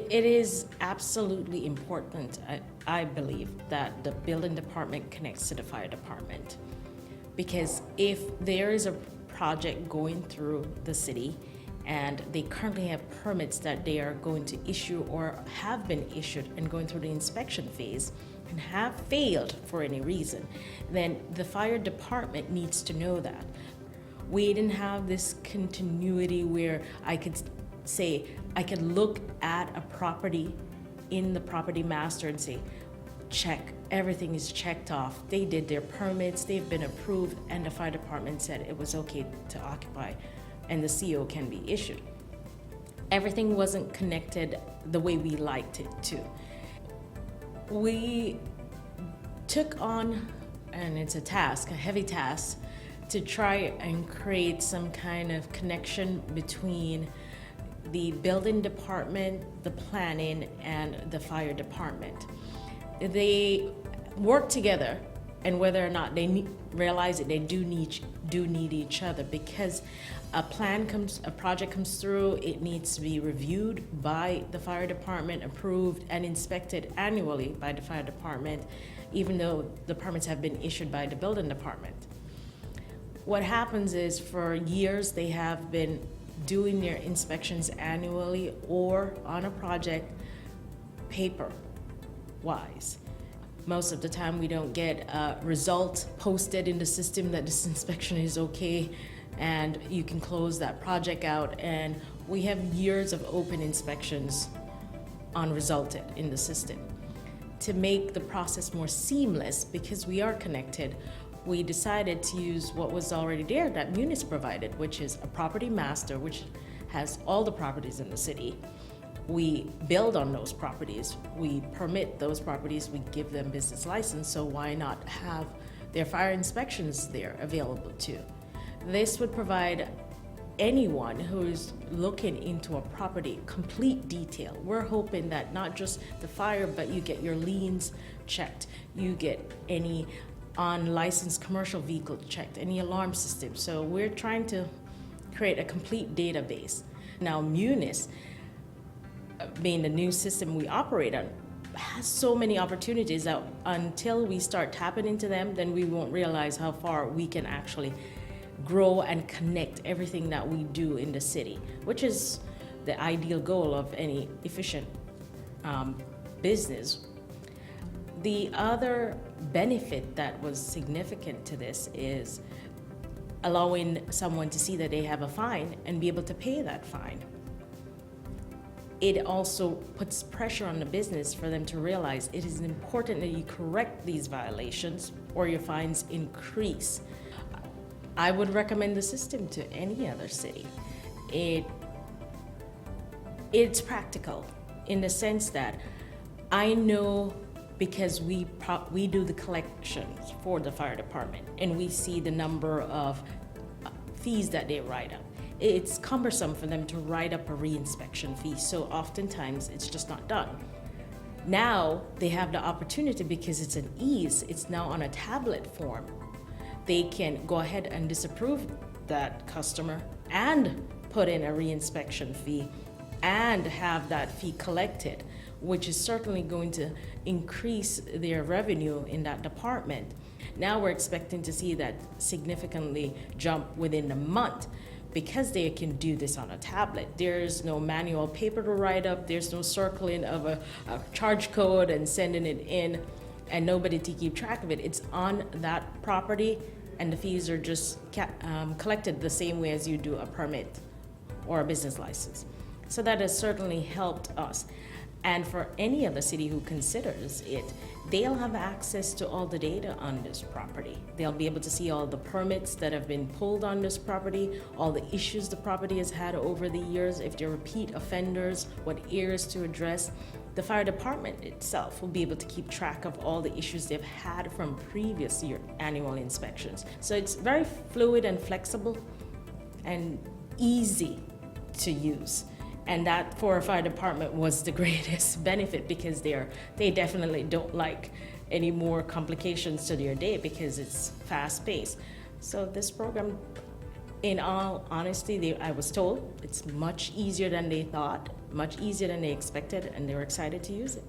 It is absolutely important, I believe, that the building department connects to the fire department. Because if there is a project going through the city and they currently have permits that they are going to issue or have been issued and going through the inspection phase and have failed for any reason, then the fire department needs to know that. We didn't have this continuity where I could say, I could look at a property in the property master and say, check, everything is checked off. They did their permits, they've been approved, and the fire department said it was okay to occupy, and the CO can be issued. Everything wasn't connected the way we liked it to. We took on, and it's a task, a heavy task, to try and create some kind of connection between the building department, the planning, and the fire department. They work together, and whether or not they realize that they do need each other, because a project comes through, it needs to be reviewed by the fire department, approved and inspected annually by the fire department, even though the permits have been issued by the building department. What happens is, for years they have been doing their inspections annually or on a project paper-wise. Most of the time we don't get a result posted in the system that this inspection is okay and you can close that project out, and we have years of open inspections unresulted in the system. To make the process more seamless, because we are connected, we decided to use what was already there that Munis provided, which is a property master, which has all the properties in the city. We build on those properties, we permit those properties, we give them business license, so why not have their fire inspections there available too? This would provide anyone who's looking into a property complete detail. We're hoping that not just the fire, but you get your liens checked, you get any unlicensed commercial vehicle checked, any alarm system. So we're trying to create a complete database. Now Munis, being the new system we operate on, has so many opportunities that until we start tapping into them, then we won't realize how far we can actually grow and connect everything that we do in the city, which is the ideal goal of any efficient business. The other benefit that was significant to this is allowing someone to see that they have a fine and be able to pay that fine. It also puts pressure on the business for them to realize it is important that you correct these violations or your fines increase. I would recommend the system to any other city. It's practical in the sense that I know, because we do the collections for the fire department and we see the number of fees that they write up. It's cumbersome for them to write up a reinspection fee, so oftentimes it's just not done. Now they have the opportunity, because it's an ease, it's now on a tablet form. They can go ahead and disapprove that customer and put in a reinspection fee and have that fee collected, which is certainly going to increase their revenue in that department. Now we're expecting to see that significantly jump within a month, because they can do this on a tablet. There's no manual paper to write up, there's no circling of a charge code and sending it in and nobody to keep track of it. It's on that property and the fees are just collected the same way as you do a permit or a business license. So that has certainly helped us. And for any other city who considers it, they'll have access to all the data on this property. They'll be able to see all the permits that have been pulled on this property, all the issues the property has had over the years, if they're repeat offenders, what areas to address. The fire department itself will be able to keep track of all the issues they've had from previous year annual inspections. So it's very fluid and flexible and easy to use. And that for a fire department was the greatest benefit, because they definitely don't like any more complications to their day because it's fast-paced. So this program in all honesty, I was told it's much easier than they thought, much easier than they expected, and they were excited to use it.